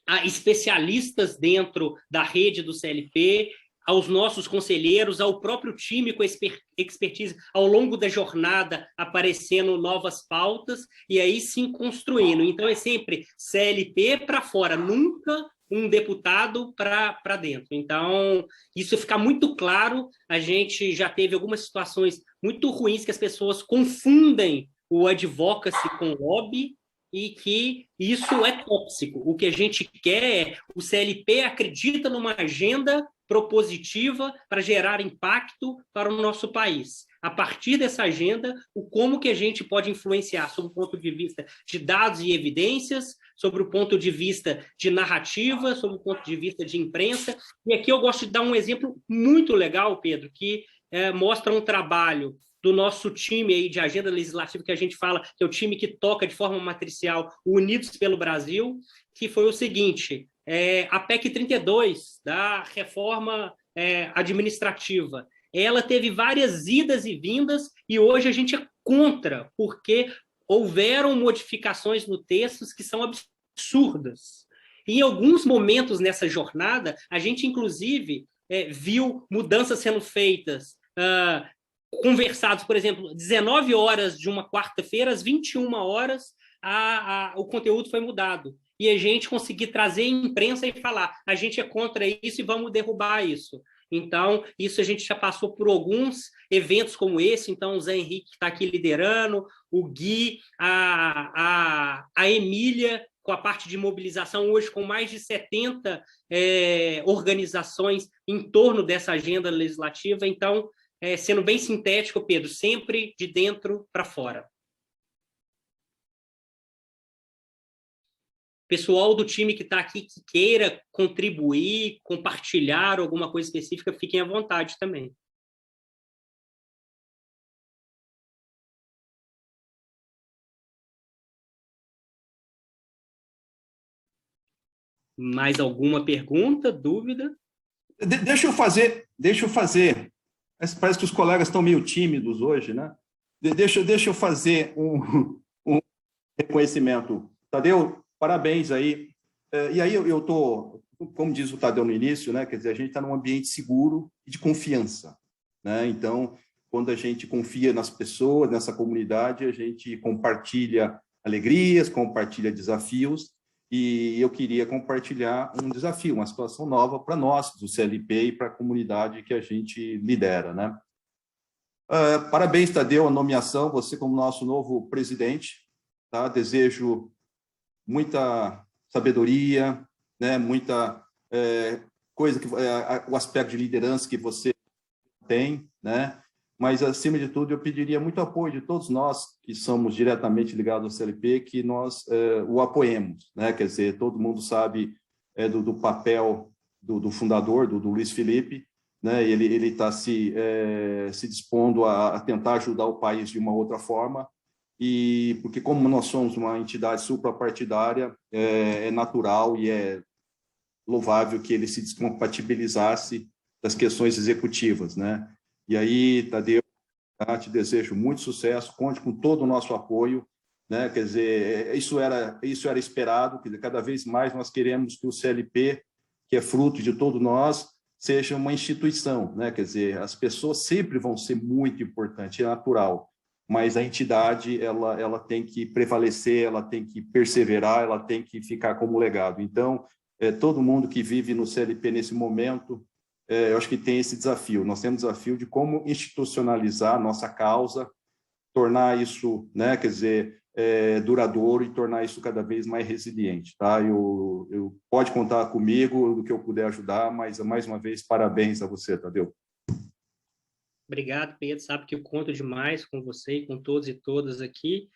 a especialistas dentro da rede do CLP, aos nossos conselheiros, ao próprio time com expertise ao longo da jornada, aparecendo novas pautas, e aí sim construindo. Então, é sempre CLP para fora, nunca um deputado para dentro. Então, isso fica muito claro. A gente já teve algumas situações muito ruins que as pessoas confundem o advocacy com lobby, e que isso é tóxico. O que a gente quer é o CLP acredita numa agenda propositiva para gerar impacto para o nosso país. A partir dessa agenda, como que a gente pode influenciar sob o ponto de vista de dados e evidências, sobre o ponto de vista de narrativa, sobre o ponto de vista de imprensa. E aqui eu gosto de dar um exemplo muito legal, Pedro, que mostra um trabalho do nosso time aí de agenda legislativa, que a gente fala que é o time que toca de forma matricial Unidos pelo Brasil, que foi o seguinte: a PEC 32, da reforma administrativa, ela teve várias idas e vindas, e hoje a gente é contra, porque houveram modificações no texto que são absurdas. Em alguns momentos nessa jornada, a gente, inclusive, viu mudanças sendo feitas, conversados, por exemplo, 19 horas de uma quarta-feira, às 21 horas, o conteúdo foi mudado. E a gente conseguir trazer a imprensa e falar, a gente é contra isso e vamos derrubar isso. Então, isso a gente já passou por alguns eventos como esse. Então, o Zé Henrique está aqui liderando, o Gui, a Emília, com a parte de mobilização, hoje com mais de 70 organizações em torno dessa agenda legislativa. Então, sendo bem sintético, Pedro, sempre de dentro para fora. Pessoal do time que está aqui, que queira contribuir, compartilhar alguma coisa específica, fiquem à vontade também. Mais alguma pergunta, dúvida? Deixa eu fazer. Parece que os colegas estão meio tímidos hoje, né? Deixa eu fazer um reconhecimento. Tadeu, parabéns aí. E aí eu estou, como diz o Tadeu no início, né? Quer dizer, a gente está num ambiente seguro e de confiança, né? Então, quando a gente confia nas pessoas, nessa comunidade, a gente compartilha alegrias, compartilha desafios. E eu queria compartilhar um desafio, uma situação nova para nós, do CLP, e para a comunidade que a gente lidera, né? Parabéns, Tadeu, a nomeação, você como nosso novo presidente, tá? Desejo muita sabedoria, né? Muita coisa, o aspecto de liderança que você tem, né? mas, acima de tudo, eu pediria muito apoio de todos nós que somos diretamente ligados ao CLP, que nós o apoiemos, né? Quer dizer, todo mundo sabe do papel do fundador, do Luiz Felipe, né? Ele está se dispondo a tentar ajudar o país de uma outra forma, e porque como nós somos uma entidade suprapartidária, é natural e é louvável que ele se descompatibilizasse das questões executivas, né? E aí, Tadeu, te desejo muito sucesso, conte com todo o nosso apoio, né? Quer dizer, isso era esperado, quer dizer, cada vez mais nós queremos que o CLP, que é fruto de todos nós, seja uma instituição, né? Quer dizer, as pessoas sempre vão ser muito importantes, é natural, mas a entidade, ela tem que prevalecer, ela tem que perseverar, ela tem que ficar como legado. Então, todo mundo que vive no CLP nesse momento, eu acho que tem esse desafio. Nós temos o desafio de como institucionalizar a nossa causa, tornar isso, né, quer dizer, duradouro e tornar isso cada vez mais resiliente. Tá? Eu pode contar comigo do que eu puder ajudar, mas, mais uma vez, parabéns a você, Tadeu. Obrigado, Pedro. Sabe que eu conto demais com você e com todos e todas aqui.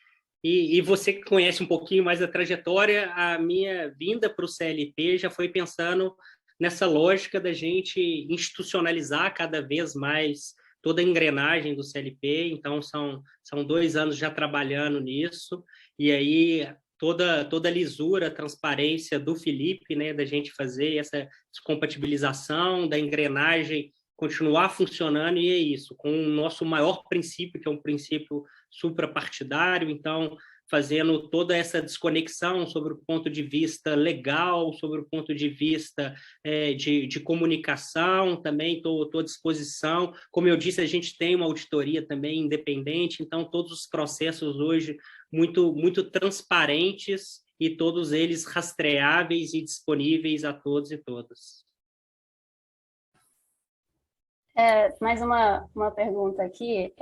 E você que conhece um pouquinho mais da trajetória, a minha vinda para o CLP já foi pensando nessa lógica da gente institucionalizar cada vez mais toda a engrenagem do CLP. Então, são 2 anos já trabalhando nisso, e aí toda a lisura, a transparência do Felipe, né, da gente fazer essa compatibilização da engrenagem, continuar funcionando, e é isso, com o nosso maior princípio, que é um princípio suprapartidário, então fazendo toda essa desconexão sobre o ponto de vista legal, sobre o ponto de vista de comunicação, também estou à disposição. Como eu disse, a gente tem uma auditoria também independente, então todos os processos hoje muito transparentes e todos eles rastreáveis e disponíveis a todos e todas. Mais uma pergunta aqui.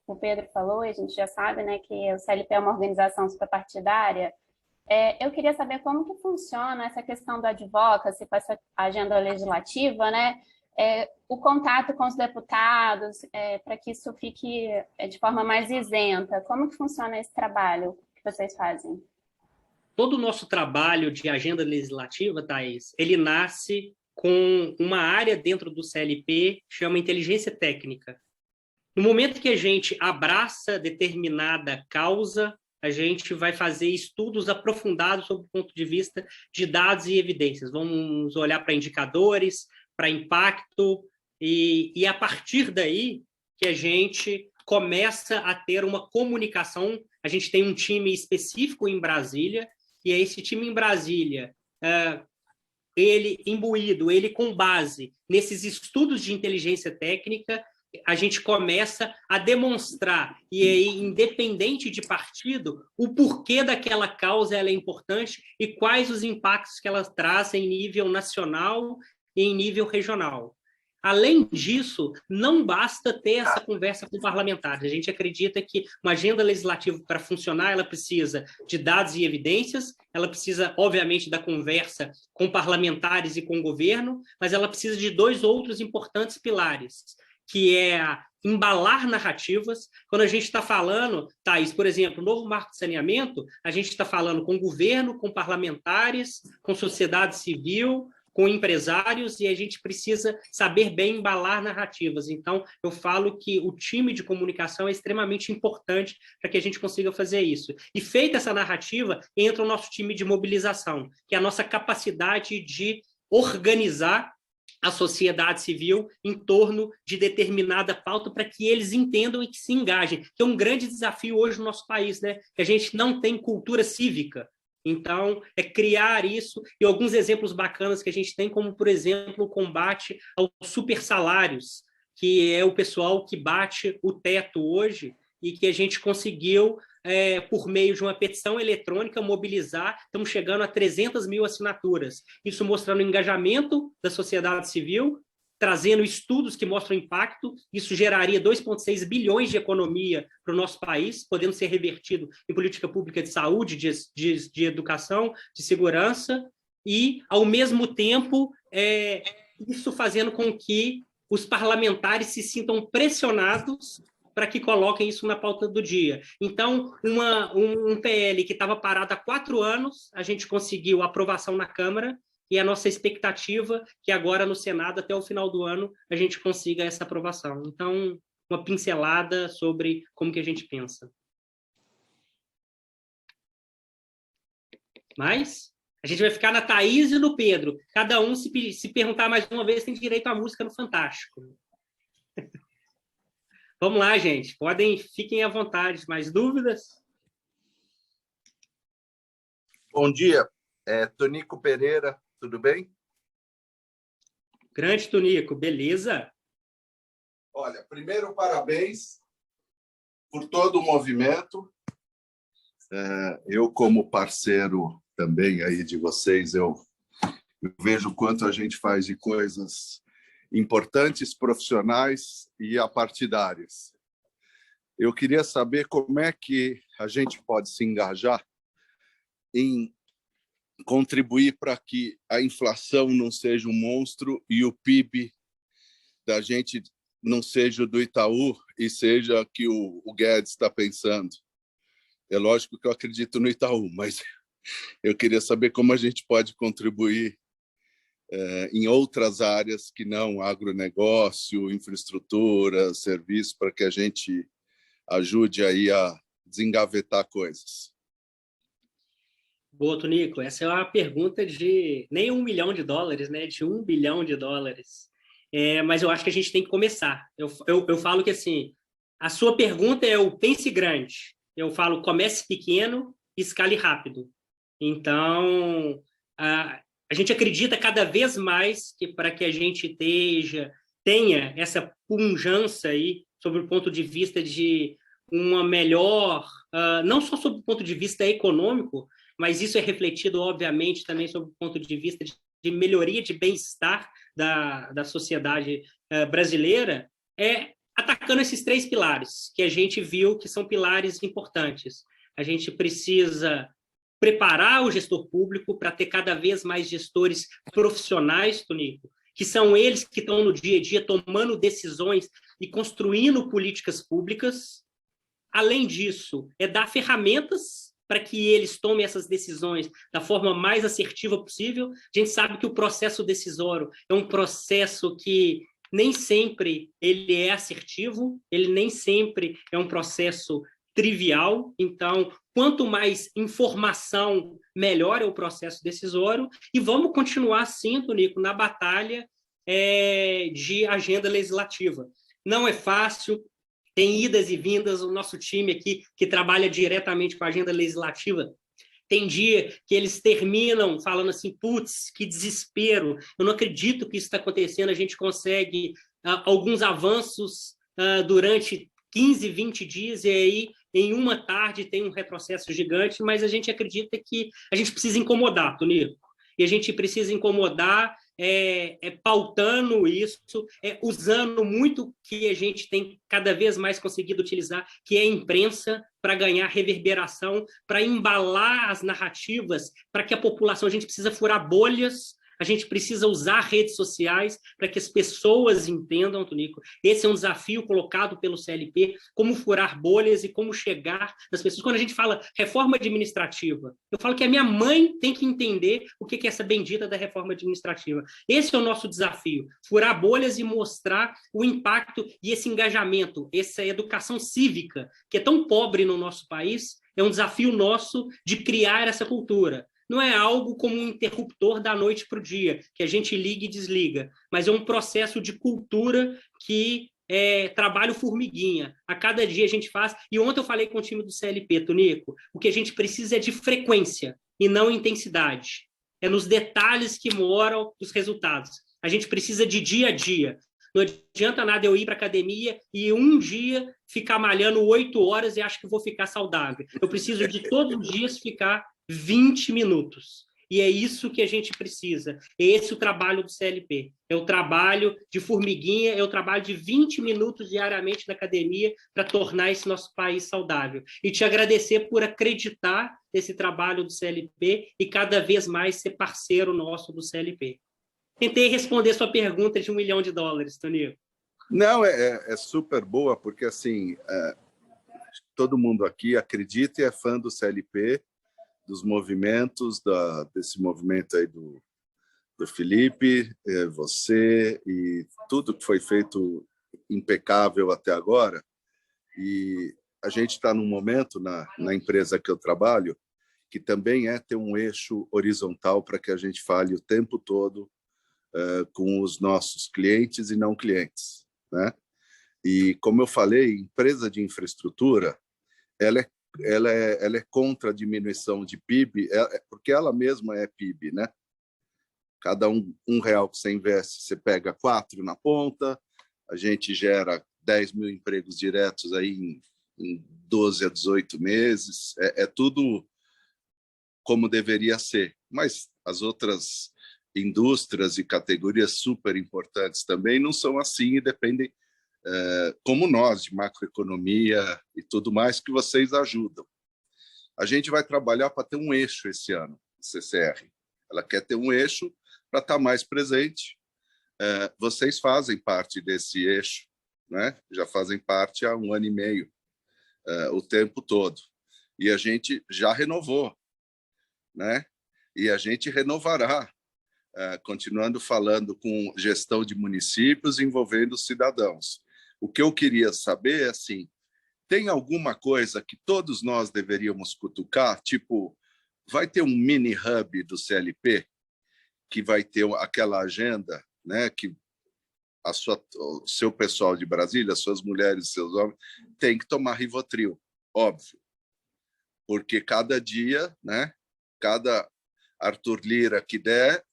O Pedro falou, e a gente já sabe, né, que o CLP é uma organização suprapartidária. Eu queria saber como que funciona essa questão do advocacy, com essa agenda legislativa, né? O contato com os deputados, para que isso fique de forma mais isenta. Como que funciona esse trabalho que vocês fazem? Todo o nosso trabalho de agenda legislativa, Thaís, ele nasce com uma área dentro do CLP que chama inteligência técnica. No momento que a gente abraça determinada causa, a gente vai fazer estudos aprofundados sobre o ponto de vista de dados e evidências. Vamos olhar para indicadores, para impacto, e a partir daí que a gente começa a ter uma comunicação. A gente tem um time específico em Brasília, e é esse time em Brasília, ele imbuído, ele com base nesses estudos de inteligência técnica, a gente começa a demonstrar, e aí, independente de partido, o porquê daquela causa ela é importante e quais os impactos que ela traz em nível nacional e em nível regional. Além disso, não basta ter essa conversa com parlamentares. A gente acredita que uma agenda legislativa, para funcionar, ela precisa de dados e evidências, ela precisa, obviamente, da conversa com parlamentares e com o governo, mas ela precisa de 2 outros importantes pilares, que é embalar narrativas. Quando a gente está falando, Thaís, por exemplo, o novo marco de saneamento, a gente está falando com o governo, com parlamentares, com sociedade civil, com empresários, e a gente precisa saber bem embalar narrativas. Então, eu falo que o time de comunicação é extremamente importante para que a gente consiga fazer isso. E feita essa narrativa, entra o nosso time de mobilização, que é a nossa capacidade de organizar a sociedade civil em torno de determinada pauta para que eles entendam e que se engajem, que é um grande desafio hoje no nosso país, né? Que a gente não tem cultura cívica. Então, é criar isso, e alguns exemplos bacanas que a gente tem, como, por exemplo, o combate aos supersalários, que é o pessoal que bate o teto hoje, e que a gente conseguiu, por meio de uma petição eletrônica, mobilizar. Estamos chegando a 300 mil assinaturas. Isso mostrando o engajamento da sociedade civil, trazendo estudos que mostram impacto. Isso geraria 2,6 bilhões de economia para o nosso país, podendo ser revertido em política pública de saúde, de educação, de segurança, e, ao mesmo tempo, isso fazendo com que os parlamentares se sintam pressionados para que coloquem isso na pauta do dia. Então, um PL que estava parado há 4 anos, a gente conseguiu aprovação na Câmara, e a nossa expectativa é que agora no Senado, até o final do ano, a gente consiga essa aprovação. Então, uma pincelada sobre como que a gente pensa. Mas a gente vai ficar na Thaís e no Pedro. Cada um, se perguntar mais uma vez, tem direito à música no Fantástico. Vamos lá, gente. Fiquem à vontade. Mais dúvidas? Bom dia. Tonico Pereira, tudo bem? Grande Tonico, beleza? Olha, primeiro, parabéns por todo o movimento. Eu, como parceiro também aí de vocês, eu vejo quanto a gente faz de coisas importantes, profissionais e apartidárias. Eu queria saber como é que a gente pode se engajar em contribuir para que a inflação não seja um monstro e o PIB da gente não seja do Itaú e seja que o Guedes está pensando. É lógico que eu acredito no Itaú, mas eu queria saber como a gente pode contribuir em outras áreas que não agronegócio, infraestrutura, serviço, para que a gente ajude aí a desengavetar coisas. Boa, Tonico. Essa é uma pergunta de nem $1 milhão, né? De $1 bilhão. Mas eu acho que a gente tem que começar. Eu falo que assim, a sua pergunta é o pense grande. Eu falo comece pequeno, escale rápido. Então, a gente acredita cada vez mais que para que a gente tenha essa pujança aí sobre o ponto de vista de uma melhor, não só sobre o ponto de vista econômico, mas isso é refletido, obviamente, também sobre o ponto de vista de melhoria de bem-estar da sociedade brasileira, atacando esses 3 pilares que a gente viu que são pilares importantes. A gente precisa preparar o gestor público para ter cada vez mais gestores profissionais, Tonico, que são eles que estão no dia a dia tomando decisões e construindo políticas públicas. Além disso, dar ferramentas para que eles tomem essas decisões da forma mais assertiva possível. A gente sabe que o processo decisório é um processo que nem sempre ele é assertivo, ele nem sempre é um processo trivial. Então, quanto mais informação, melhor é o processo decisório. E vamos continuar, sim, Tonico, na batalha de agenda legislativa. Não é fácil, tem idas e vindas. O nosso time aqui, que trabalha diretamente com a agenda legislativa, tem dia que eles terminam falando assim, putz, que desespero, eu não acredito que isso está acontecendo. A gente consegue alguns avanços durante 15, 20 dias, e aí em uma tarde tem um retrocesso gigante, mas a gente acredita que a gente precisa incomodar, Tonico, e a gente precisa incomodar pautando isso, usando muito que a gente tem cada vez mais conseguido utilizar, que é a imprensa, para ganhar reverberação, para embalar as narrativas, para que a população, a gente precisa furar bolhas, a gente precisa usar redes sociais para que as pessoas entendam, Tonico. Esse é um desafio colocado pelo CLP, como furar bolhas e como chegar nas pessoas. Quando a gente fala reforma administrativa, eu falo que a minha mãe tem que entender o que é essa bendita da reforma administrativa. Esse é o nosso desafio, furar bolhas e mostrar o impacto e esse engajamento, essa educação cívica, que é tão pobre no nosso país. É um desafio nosso de criar essa cultura. Não é algo como um interruptor da noite para o dia, que a gente liga e desliga, mas é um processo de cultura que é trabalho formiguinha. A cada dia a gente faz. E ontem eu falei com o time do CLP, Tonico, o que a gente precisa é de frequência e não intensidade. É nos detalhes que moram os resultados. A gente precisa de dia a dia. Não adianta nada eu ir para a academia e um dia ficar malhando 8 horas e acho que vou ficar saudável. Eu preciso de todos os dias ficar 20 minutos. E é isso que a gente precisa. Esse é o trabalho do CLP. É o trabalho de formiguinha, é o trabalho de 20 minutos diariamente na academia para tornar esse nosso país saudável. E te agradecer por acreditar nesse trabalho do CLP e cada vez mais ser parceiro nosso do CLP. tentei responder sua pergunta de $1 milhão, Tonico. Não, é super boa, porque assim, todo mundo aqui acredita e é fã do CLP, dos movimentos, desse movimento aí do Felipe, você e tudo que foi feito impecável até agora. E a gente está num momento na empresa que eu trabalho que também ter um eixo horizontal para que a gente fale o tempo todo com os nossos clientes e não clientes, né? E como eu falei, empresa de infraestrutura, ela é contra a diminuição de PIB, porque ela mesma é PIB, né? Cada um real que você investe, você pega 4 na ponta, a gente gera 10 mil empregos diretos aí em 12 a 18 meses, é tudo como deveria ser. Mas as outras indústrias e categorias super importantes também não são assim e dependem, como nós, de macroeconomia e tudo mais, que vocês ajudam. A gente vai trabalhar para ter um eixo esse ano, CCR. Ela quer ter um eixo para estar mais presente. Vocês fazem parte desse eixo, né? Já fazem parte há 1 ano e meio, o tempo todo. E a gente já renovou, né? E a gente renovará, continuando falando com gestão de municípios, envolvendo os cidadãos. O que eu queria saber é assim, tem alguma coisa que todos nós deveríamos cutucar? Tipo, vai ter um mini hub do CLP que vai ter aquela agenda, né? Que o seu pessoal de Brasília, suas mulheres, seus homens, tem que tomar Rivotril, óbvio, porque cada dia, né? Cada Arthur Lira que der,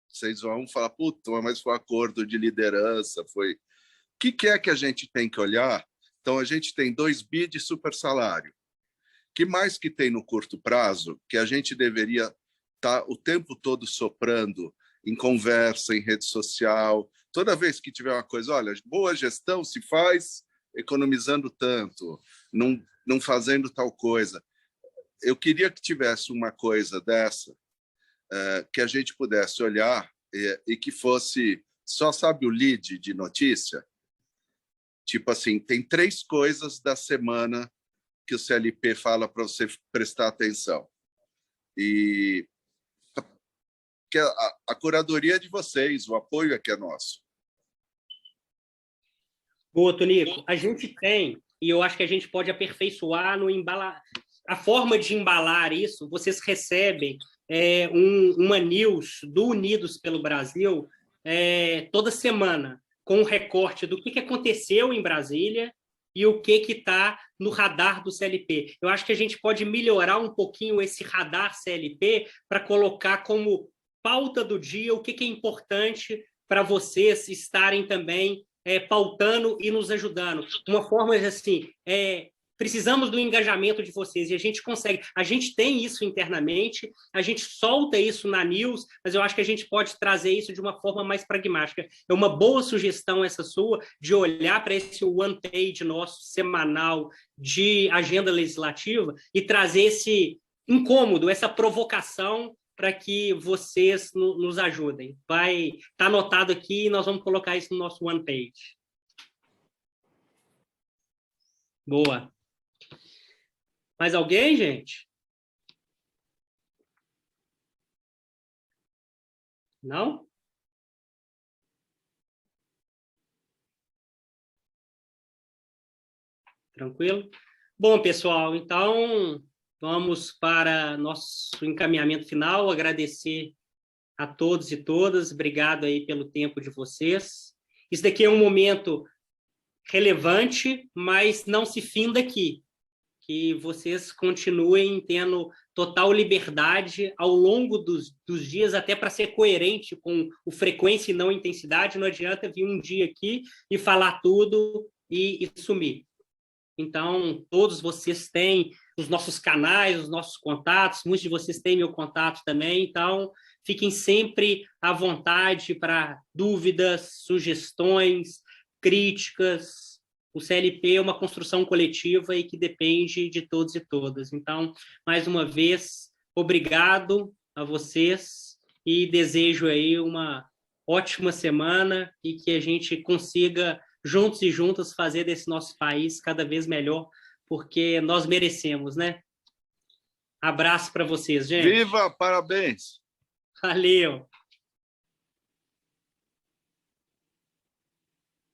vocês vão falar, puta, mas foi um acordo de liderança, foi. O que é que a gente tem que olhar? Então, a gente tem 2 bi de super salário. Que mais que tem no curto prazo que a gente deveria estar o tempo todo soprando em conversa, em rede social, toda vez que tiver uma coisa, olha, boa gestão se faz economizando tanto, não fazendo tal coisa. Eu queria que tivesse uma coisa dessa, que a gente pudesse olhar e que fosse, só sabe o lead de notícia? Tipo assim, tem 3 coisas da semana que o CLP fala para você prestar atenção. E que a curadoria é de vocês, o apoio é que é nosso. Boa, Tonico. A gente tem, e eu acho que a gente pode aperfeiçoar no embalar, a forma de embalar isso. Vocês recebem uma news do Unidos pelo Brasil toda semana, com um recorte do que aconteceu em Brasília e o que está no radar do CLP. Eu acho que a gente pode melhorar um pouquinho esse radar CLP para colocar como pauta do dia o que é importante para vocês estarem também pautando e nos ajudando. Uma forma assim, precisamos do engajamento de vocês, e a gente consegue. A gente tem isso internamente, a gente solta isso na news, mas eu acho que a gente pode trazer isso de uma forma mais pragmática. É uma boa sugestão essa sua, de olhar para esse one-page nosso semanal de agenda legislativa e trazer esse incômodo, essa provocação para que vocês nos ajudem. Vai estar anotado aqui e nós vamos colocar isso no nosso one-page. Boa. Mais alguém, gente? Não? Tranquilo? Bom, pessoal, então vamos para nosso encaminhamento final. Agradecer a todos e todas. Obrigado aí pelo tempo de vocês. Isso daqui é um momento relevante, mas não se finda aqui. Que vocês continuem tendo total liberdade ao longo dos dias, até para ser coerente com o frequência e não intensidade. Não adianta vir um dia aqui e falar tudo e sumir. Então, todos vocês têm os nossos canais, os nossos contatos, muitos de vocês têm meu contato também, então fiquem sempre à vontade para dúvidas, sugestões, críticas. O CLP é uma construção coletiva e que depende de todos e todas. Então, mais uma vez, obrigado a vocês e desejo aí uma ótima semana e que a gente consiga, juntos e juntas, fazer desse nosso país cada vez melhor, porque nós merecemos, né? Abraço para vocês, gente. Viva, parabéns! Valeu!